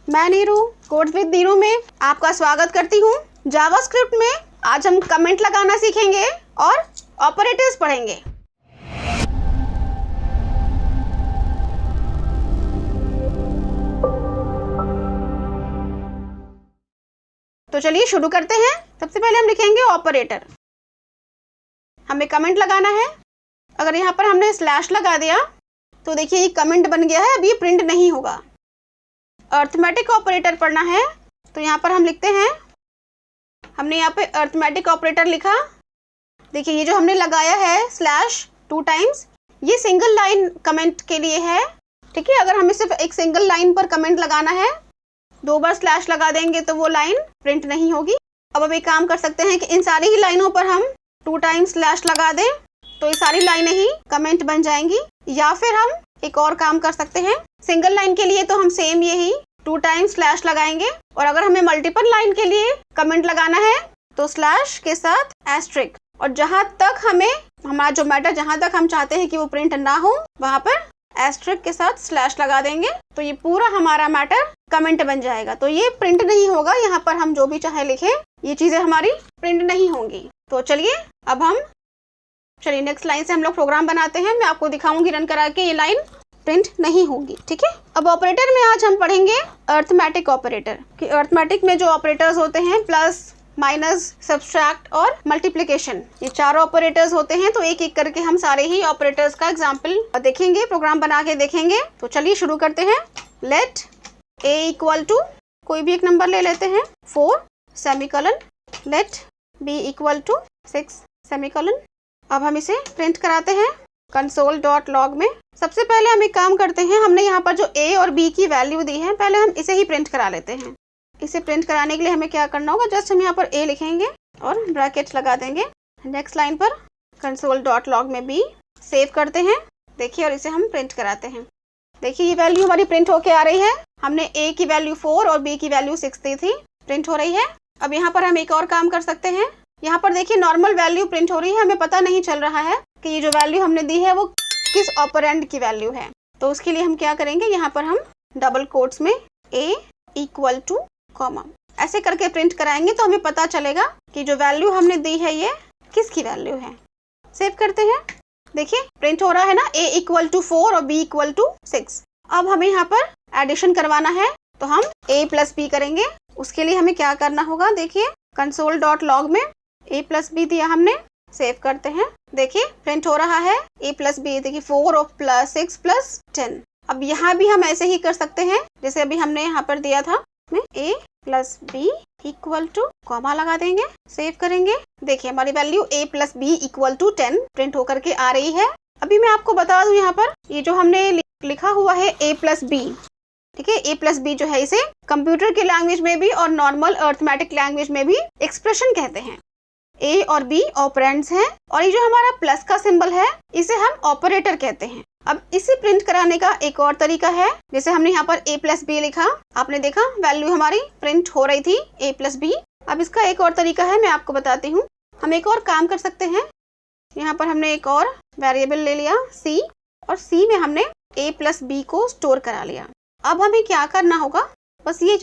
मैं Neeru codes with Neeru में आपका स्वागत करती हूँ। जावास्क्रिप्ट में आज हम कमेंट लगाना सीखेंगे और ऑपरेटर्स पढ़ेंगे। तो चलिए शुरू करते हैं। सबसे पहले हम लिखेंगे ऑपरेटर। हमें कमेंट लगाना है। अगर यहाँ पर हमने स्लैश लगा दिया तो देखिए ये कमेंट बन गया है, अब ये प्रिंट नहीं होगा। अर्थमेटिक ऑपरेटर पढ़ना है तो यहाँ पर हम लिखते हैं, हमने यहाँ पे अर्थमेटिक ऑपरेटर लिखा। देखिए ये जो हमने लगाया है स्लैश 2 टाइम्स, ये सिंगल लाइन कमेंट के लिए है, ठीक है। अगर हमें सिर्फ एक सिंगल लाइन पर कमेंट लगाना है, 2 बार स्लैश लगा देंगे तो वो लाइन प्रिंट नहीं होगी। अब एक काम कर सकते हैं कि इन सारी ही लाइनों पर हम 2 टाइम्स स्लैश लगा दें तो ये सारी लाइनें ही कमेंट बन जाएंगी। या फिर हम एक और काम कर सकते हैं, सिंगल लाइन के लिए तो हम सेम यही 2 टाइम्स स्लैश लगाएंगे, और अगर हमें मल्टीपल लाइन के लिए कमेंट लगाना है तो स्लैश के साथ एस्ट्रिक, और जहां तक हमें हमारा जो मैटर जहां तक हम चाहते हैं कि वो प्रिंट ना हो वहां पर एस्ट्रिक के साथ स्लैश लगा देंगे तो ये पूरा हमारा मैटर कमेंट बन जाएगा। तो ये प्रिंट नहीं होगा, यहाँ पर हम जो भी चाहे लिखें ये चीजें हमारी प्रिंट नहीं होंगी। तो चलिए अब हम नेक्स्ट लाइन से हम लोग प्रोग्राम बनाते हैं। मैं आपको दिखाऊंगी रन करा के, ये लाइन प्रिंट नहीं होगी, ठीक है। अब ऑपरेटर में आज हम पढ़ेंगे अर्थमेटिक ऑपरेटर कि अर्थमेटिक में जो ऑपरेटर्स होते हैं प्लस, माइनस, सब्सट्रैक्ट और मल्टीप्लिकेशन, ये 4 ऑपरेटर्स होते हैं। तो एक एक करके हम सारे ही ऑपरेटर्स का एग्जाम्पल देखेंगे, प्रोग्राम बना के देखेंगे। तो चलिए शुरू करते हैं। लेट a इक्वल टू कोई भी एक नंबर ले लेते हैं 4 semicolon, let b equal to 6 semicolon. अब हम इसे प्रिंट कराते हैं console.log में। सबसे पहले हम एक काम करते हैं, हमने यहाँ पर जो a और b की वैल्यू दी है पहले हम इसे ही प्रिंट करा लेते हैं। इसे प्रिंट कराने के लिए हमें क्या करना होगा, जस्ट हम यहाँ पर a लिखेंगे और ब्रैकेट लगा देंगे। नेक्स्ट लाइन पर console.log में b सेव करते हैं, देखिए, और इसे हम प्रिंट कराते हैं। देखिए ये वैल्यू हमारी प्रिंट होके आ रही है। हमने a की वैल्यू 4 और b की वैल्यू 6 दी थी, प्रिंट हो रही है। अब यहाँ पर हम एक और काम कर सकते हैं, यहाँ पर देखिए नॉर्मल वैल्यू प्रिंट हो रही है, हमें पता नहीं चल रहा है कि ये जो वैल्यू हमने दी है वो किस ऑपरेंड की वैल्यू है। तो उसके लिए हम क्या करेंगे, यहाँ पर हम डबल कोट्स में a इक्वल टू कॉमा ऐसे करके प्रिंट कराएंगे तो हमें पता चलेगा कि जो वैल्यू हमने दी है ये किसकी वैल्यू है। सेव करते हैं, देखिए प्रिंट हो रहा है ना, a इक्वल टू 4 और b इक्वल टू 6। अब हमें यहाँ पर एडिशन करवाना है तो हम a प्लस b करेंगे। उसके लिए हमें क्या करना होगा, देखिए console.log में a प्लस b दिया हमने, सेव करते हैं। देखिए प्रिंट हो रहा है a प्लस b, देखिए 4 और प्लस 6 प्लस 10। अब यहाँ भी हम ऐसे ही कर सकते हैं जैसे अभी हमने यहाँ पर दिया था, a plus b equal to comma लगा देंगे, सेव करेंगे। देखिए हमारी value a plus b equal to 10 print होकर के आ रही है। अभी मैं आपको बता दूं, यहाँ पर ये जो हमने लिखा हुआ है a प्लस b, ठीक है, a प्लस बी जो है इसे कंप्यूटर की लैंग्वेज में भी और नॉर्मल अर्थमेटिक लैंग्वेज में भी एक्सप्रेशन कहते हैं। a और b ऑपरेंड्स हैं और ये जो हमारा प्लस का सिंबल है इसे हम ऑपरेटर कहते हैं। अब इसे प्रिंट कराने का एक और तरीका है, जैसे हमने यहाँ पर a प्लस बी लिखा, आपने देखा वैल्यू हमारी प्रिंट हो रही थी a प्लस बी। अब इसका एक और तरीका है, मैं आपको बताती हूँ। हम एक और काम कर सकते हैं, यहाँ पर हमने एक और वेरिएबल ले लिया c, और c में हमने a प्लस बी को स्टोर करा लिया। अब हमें क्या करना होगा, बस ये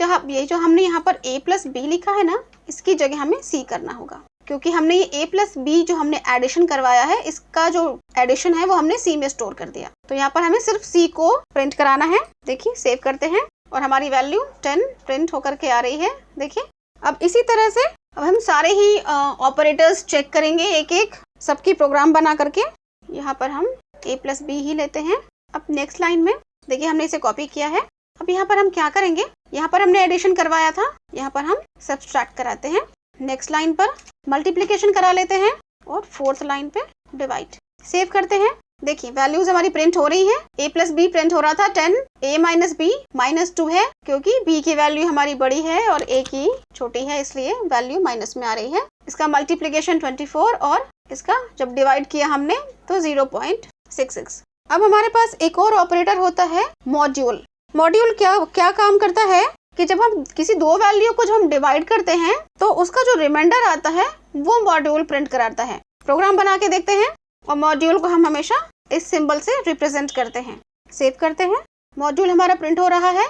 जो हमने यहाँ पर a प्लस बी लिखा है ना, इसकी जगह हमें c करना होगा, क्योंकि हमने ये a प्लस बी जो हमने एडिशन करवाया है इसका जो एडिशन है वो हमने c में स्टोर कर दिया। तो यहाँ पर हमें सिर्फ c को प्रिंट कराना है। देखिए सेव करते हैं और हमारी वैल्यू 10 प्रिंट होकर के आ रही है। देखिए अब इसी तरह से अब हम सारे ही ऑपरेटर्स चेक करेंगे एक एक सबकी प्रोग्राम बना करके। यहाँ पर हम a प्लस बी ही लेते हैं। अब नेक्स्ट लाइन में देखिए हमने इसे कॉपी किया है। अब यहाँ पर हम क्या करेंगे, यहाँ पर हमने एडिशन करवाया था, यहाँ पर हम सब्सट्रैक्ट कराते हैं। नेक्स्ट लाइन पर मल्टीप्लिकेशन करा लेते हैं और 4th लाइन पे डिवाइड। सेव करते हैं। देखिए वैल्यूज हमारी प्रिंट हो रही है। a प्लस बी प्रिंट हो रहा था 10, a माइनस बी माइनस 2 है क्योंकि b की वैल्यू हमारी बड़ी है और a की छोटी है, इसलिए वैल्यू माइनस में आ रही है। इसका मल्टीप्लिकेशन 24 और इसका जब डिवाइड किया हमने तो 0.66। अब हमारे पास एक और ऑपरेटर होता है मॉड्यूल। मॉड्यूल क्या काम करता है कि जब हम किसी 2 वैल्यू को जब हम डिवाइड करते हैं तो उसका जो रिमाइंडर आता है वो मॉड्यूल प्रिंट कराता है। प्रोग्राम बना के देखते हैं, और मॉड्यूल को हम हमेशा इस सिंबल से रिप्रेजेंट करते हैं। सेव करते हैं। मॉड्यूल हमारा प्रिंट हो रहा है।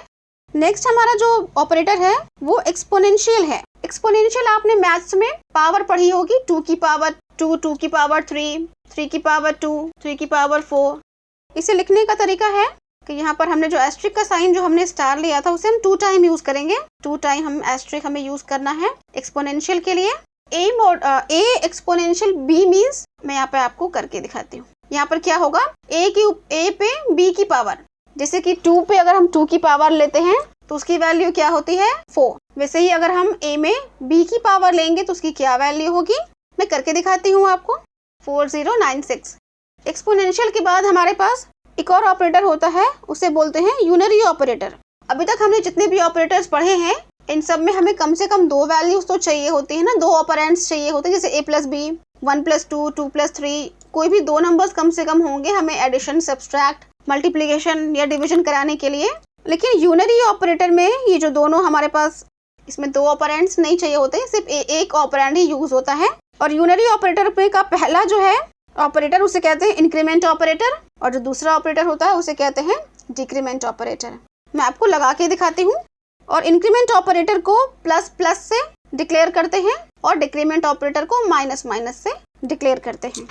नेक्स्ट हमारा जो ऑपरेटर है वो एक्सपोनेंशियल है। एक्सपोनेंशियल आपने मैथ्स में पावर पढ़ी होगी, 2 की पावर 2, 2 की पावर 3, 3 की पावर 2, 3 की पावर 4। इसे लिखने का तरीका है कि यहाँ पर हमने जो एस्ट्रिक का साइन जो हमने स्टार लिया था उसे हम 2 टाइम यूज करेंगे। 2 टाइम हम एस्ट्रिक हमें यूज करना है एक्सपोनेंशियल के लिए। ए एक्सपोनेंशियल बी मीन्स मैं यहाँ पे आपको करके दिखाती हूँ। यहाँ पर क्या होगा, ए पे बी की पावर, जैसे कि 2 पे अगर हम 2 की पावर लेते हैं तो उसकी वैल्यू क्या होती है 4। वैसे ही अगर हम ए में बी की पावर लेंगे तो उसकी क्या वैल्यू होगी, मैं करके दिखाती हूँ आपको, 4096। एक्सपोनेंशियल के बाद हमारे पास एक और ऑपरेटर होता है, उसे बोलते हैं यूनरी ऑपरेटर। अभी तक हमने जितने भी ऑपरेटर्स पढ़े हैं इन सब में हमें कम से कम 2 वैल्यूज तो चाहिए होती है ना, 2 ऑपरेंड्स चाहिए होते हैं, जैसे a plus B, 1 plus 2, 2 plus 3, कोई भी 2 नंबर्स कम से कम होंगे हमें एडिशन, सब्सट्रैक्ट, मल्टीप्लिकेशन या डिवीजन कराने के लिए। लेकिन यूनरी ऑपरेटर में ये जो दोनों हमारे पास, इसमें 2 ऑपरेंड्स नहीं चाहिए होते, सिर्फ एक ऑपरेंड ही यूज होता है। और यूनरी ऑपरेटर पे का पहला जो है ऑपरेटर उसे कहते हैं इंक्रीमेंट ऑपरेटर, और जो दूसरा ऑपरेटर होता है उसे कहते हैं डिक्रीमेंट ऑपरेटर। मैं आपको लगा के दिखाती हूँ। और इंक्रीमेंट ऑपरेटर को प्लस प्लस से डिक्लेयर करते हैं और डिक्रीमेंट ऑपरेटर को माइनस माइनस से डिक्लेयर करते हैं।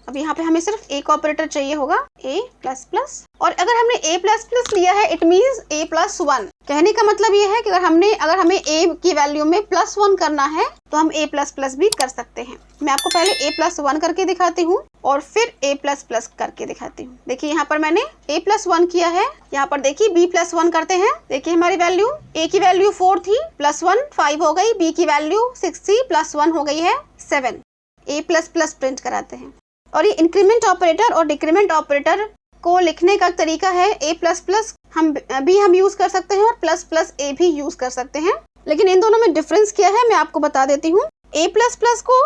अब यहाँ पे हमें सिर्फ एक ऑपरेटर चाहिए होगा, a प्लस प्लस। और अगर हमने a प्लस प्लस लिया है इट मीन्स a प्लस 1। कहने का मतलब ये है कि अगर हमें a की वैल्यू में प्लस 1 करना है तो हम a प्लस प्लस भी कर सकते हैं। मैं आपको पहले a प्लस 1 करके दिखाती हूँ और फिर a प्लस प्लस करके दिखाती हूँ। देखिए यहाँ पर मैंने a प्लस 1 किया है, यहाँ पर देखिए b प्लस 1 करते हैं। देखिए हमारी वैल्यू, a की वैल्यू 4 थी, प्लस 1 5 हो गई, b की वैल्यू 6 थी, प्लस 1 हो गई है 7। a प्लस प्लस प्रिंट कराते हैं। और ये इंक्रीमेंट ऑपरेटर और डिक्रीमेंट ऑपरेटर को लिखने का तरीका है, a प्लस प्लस हम यूज कर सकते हैं और प्लस प्लस a भी यूज कर सकते हैं। लेकिन इन दोनों में डिफरेंस क्या है मैं आपको बता देती हूँ। a प्लस प्लस को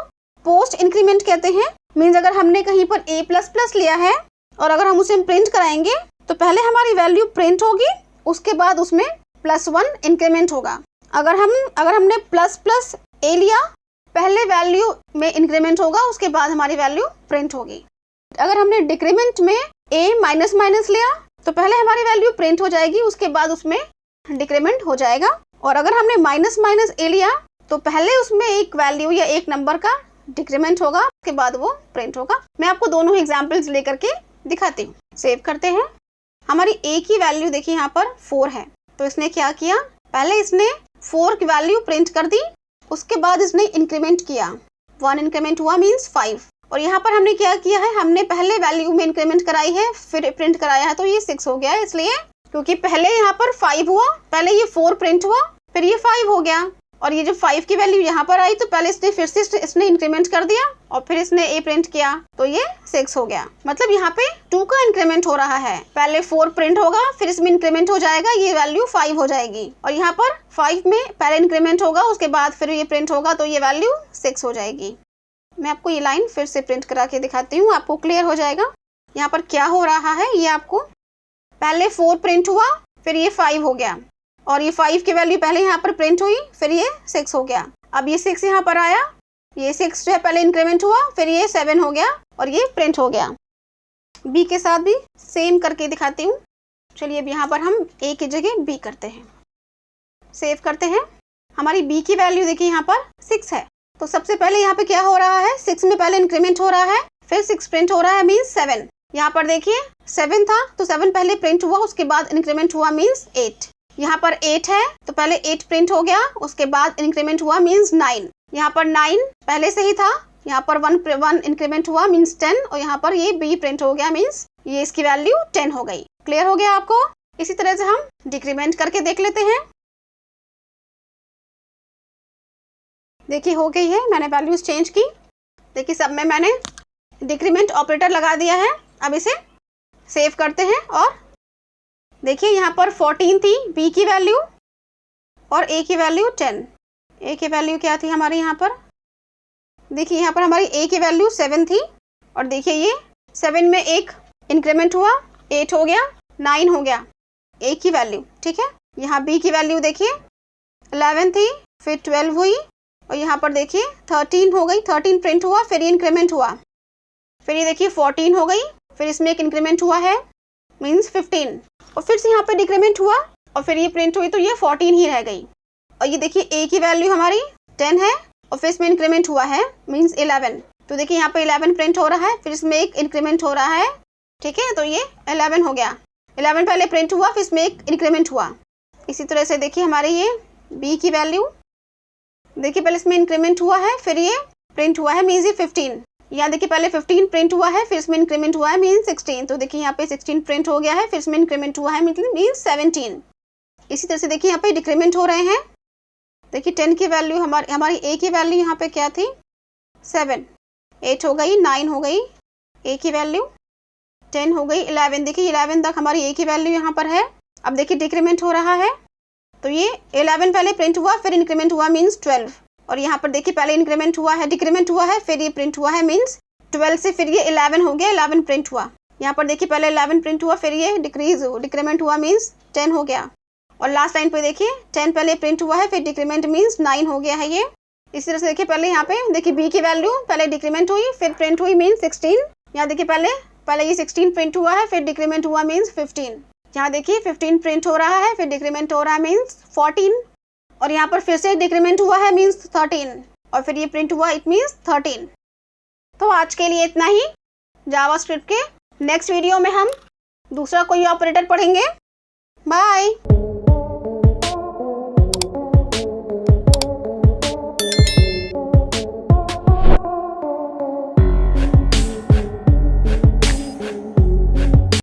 पोस्ट इंक्रीमेंट कहते हैं। मीन्स अगर हमने कहीं पर a प्लस प्लस लिया है और अगर हम उसे प्रिंट कराएंगे तो पहले हमारी वैल्यू प्रिंट होगी, उसके बाद उसमें प्लस 1 इंक्रीमेंट होगा। अगर हमने प्लस प्लस a लिया, पहले वैल्यू में इंक्रीमेंट होगा, उसके बाद हमारी वैल्यू प्रिंट होगी। अगर हमने डिक्रीमेंट में a माइनस माइनस लिया तो पहले हमारी वैल्यू प्रिंट हो जाएगी, उसके बाद उसमें डिक्रीमेंट हो जाएगा। और अगर हमने माइनस माइनस a लिया तो पहले उसमें एक वैल्यू या एक नंबर का डिक्रीमेंट होगा, उसके बाद वो प्रिंट होगा। मैं आपको दोनों एग्जाम्पल्स लेकर के दिखाती हूँ। सेव करते हैं। हमारी a की वैल्यू देखिए यहाँ पर 4 है, तो इसने क्या किया, पहले इसने 4 की वैल्यू प्रिंट कर दी, उसके बाद इसने इंक्रीमेंट किया, 1 इंक्रीमेंट हुआ मीन्स 5। और यहाँ पर हमने क्या किया है, हमने पहले वैल्यू में इंक्रीमेंट कराई है फिर प्रिंट कराया है, तो ये 6 हो गया है, इसलिए क्योंकि पहले यहाँ पर 5 हुआ, पहले ये 4 प्रिंट हुआ, फिर ये 5 हो गया। और ये जब 5 की वैल्यू यहाँ पर आई तो पहले इसने फिर से इसने इंक्रीमेंट कर दिया और फिर इसने a प्रिंट किया, तो ये 6 हो गया। मतलब यहाँ पे 2 का इंक्रीमेंट हो रहा है, पहले 4 प्रिंट होगा, फिर इसमें इंक्रीमेंट हो जाएगा, ये वैल्यू 5 हो जाएगी। और यहाँ पर 5 में पहले इंक्रीमेंट होगा, उसके बाद फिर ये प्रिंट होगा, तो ये वैल्यू 6 हो जाएगी। मैं आपको ये लाइन फिर से प्रिंट करा के दिखाती हूँ, आपको क्लियर हो जाएगा यहाँ पर क्या हो रहा है। ये आपको पहले 4 प्रिंट हुआ, फिर ये 5 हो गया, और ये 5 की वैल्यू पहले यहाँ पर प्रिंट हुई, फिर ये 6 हो गया। अब ये 6 यहाँ पर आया, ये 6 जो है पहले इंक्रीमेंट हुआ, फिर ये 7 हो गया और ये प्रिंट हो गया। b के साथ भी सेम करके दिखाती हूँ। चलिए अब यहाँ पर हम a की जगह b करते हैं। सेव करते हैं। हमारी b की वैल्यू देखिए यहाँ पर 6 है, तो सबसे पहले यहाँ पे क्या हो रहा है, 6 में पहले इंक्रीमेंट हो रहा है, फिर 6 प्रिंट हो रहा है मीन्स 7। यहाँ पर देखिए 7 था तो 7 पहले प्रिंट हुआ, उसके बाद इंक्रीमेंट हुआ मीन्स 8। यहाँ पर 8 है तो पहले 8 प्रिंट हो गया, उसके बाद इंक्रीमेंट हुआ मीन्स 9। यहाँ पर 9 पहले से ही था, यहाँ पर 1 इंक्रीमेंट हुआ मीन्स 10, और यहाँ पर ये b प्रिंट हो गया मीन्स ये इसकी वैल्यू 10 हो गई। क्लियर हो गया आपको। इसी तरह से हम डिक्रीमेंट करके देख लेते हैं। देखिए हो गई है, मैंने वैल्यूज चेंज की। देखिए सब में मैंने डिक्रीमेंट ऑपरेटर लगा दिया है। अब इसे सेव करते हैं और देखिए यहाँ पर 14 थी b की वैल्यू और a की वैल्यू 10। a की वैल्यू क्या थी हमारी यहाँ पर, देखिए यहाँ पर हमारी a की वैल्यू 7 थी, और देखिए ये 7 में एक इंक्रीमेंट हुआ, 8 हो गया, 9 हो गया a की वैल्यू। ठीक है, यहाँ b की वैल्यू देखिए 11 थी, फिर 12 हुई, और यहाँ पर देखिए 13 हो गई, 13 प्रिंट हुआ, फिर ये इंक्रीमेंट हुआ, फिर ये देखिए 14 हो गई, फिर इसमें एक इंक्रीमेंट हुआ है मीन्स 15, और फिर से यहाँ पे डिक्रीमेंट हुआ और फिर ये प्रिंट हुई तो ये 14 ही रह गई। और ये देखिए ए की वैल्यू हमारी 10 है और फिर इसमें इंक्रीमेंट हुआ है मीन्स 11। तो देखिए यहाँ पे 11 प्रिंट हो रहा है, फिर इसमें एक इंक्रीमेंट हो रहा है, ठीक है, तो ये 11 हो गया। 11 पहले प्रिंट हुआ, फिर इसमें एक इंक्रीमेंट हुआ। इसी तरह से देखिए हमारे ये बी की वैल्यू, देखिए पहले इसमें इंक्रीमेंट हुआ है, फिर ये प्रिंट हुआ है मीन्स ये 15। यहाँ देखिए पहले 15 प्रिंट हुआ है, फिर इसमें इंक्रीमेंट हुआ है मीन्स 16। तो देखिए यहाँ पे 16 प्रिंट हो गया है, फिर इसमें इंक्रीमेंट हुआ है मीन्स 17। इसी तरह से देखिए यहाँ पे डिक्रीमेंट हो रहे हैं। देखिए 10 की वैल्यू हमारी ए की वैल्यू यहाँ पे क्या थी 7, 8 हो गई, 9 हो गई ए की वैल्यू, 10 हो गई, 11। देखिए 11 तक हमारी ए की वैल्यू यहाँ पर है। अब देखिए डिक्रीमेंट हो रहा है, तो ये 11 पहले प्रिंट हुआ, फिर इंक्रीमेंट हुआ मीन्स 12। और यहाँ पर देखिए पहले इंक्रीमेंट हुआ है, डिक्रीमेंट हुआ है, फिर ये प्रिंट हुआ है मीन्स 12 से फिर ये 11 हो गया, 11 प्रिंट हुआ। यहाँ पर देखिए पहले 11 प्रिंट हुआ, फिर ये डिक्रीमेंट हुआ मीन्स 10 हो गया। और लास्ट लाइन पे देखिए 10 पहले प्रिंट हुआ है, फिर डिक्रीमेंट मीन्स 9 हो गया है ये। इस तरह से देखिए पहले यहाँ पे देखिए बी की वैल्यू पहले डिक्रीमेंट हुई, फिर प्रिंट हुई मीन्स 16। यहाँ देखिए पहले ये 16 प्रिंट हुआ है, फिर डिक्रीमेंट हुआ मीन्स 15। यहाँ देखिए 15 प्रिंट हो रहा है, फिर डिक्रीमेंट हो रहा है मीन्स 14। और यहाँ पर फिर से डिक्रीमेंट हुआ है मीन्स 13, और फिर ये प्रिंट हुआ इट मीन्स 13। तो आज के लिए इतना ही जावास्क्रिप्ट के। नेक्स्ट वीडियो में हम दूसरा कोई ऑपरेटर पढ़ेंगे। बाय।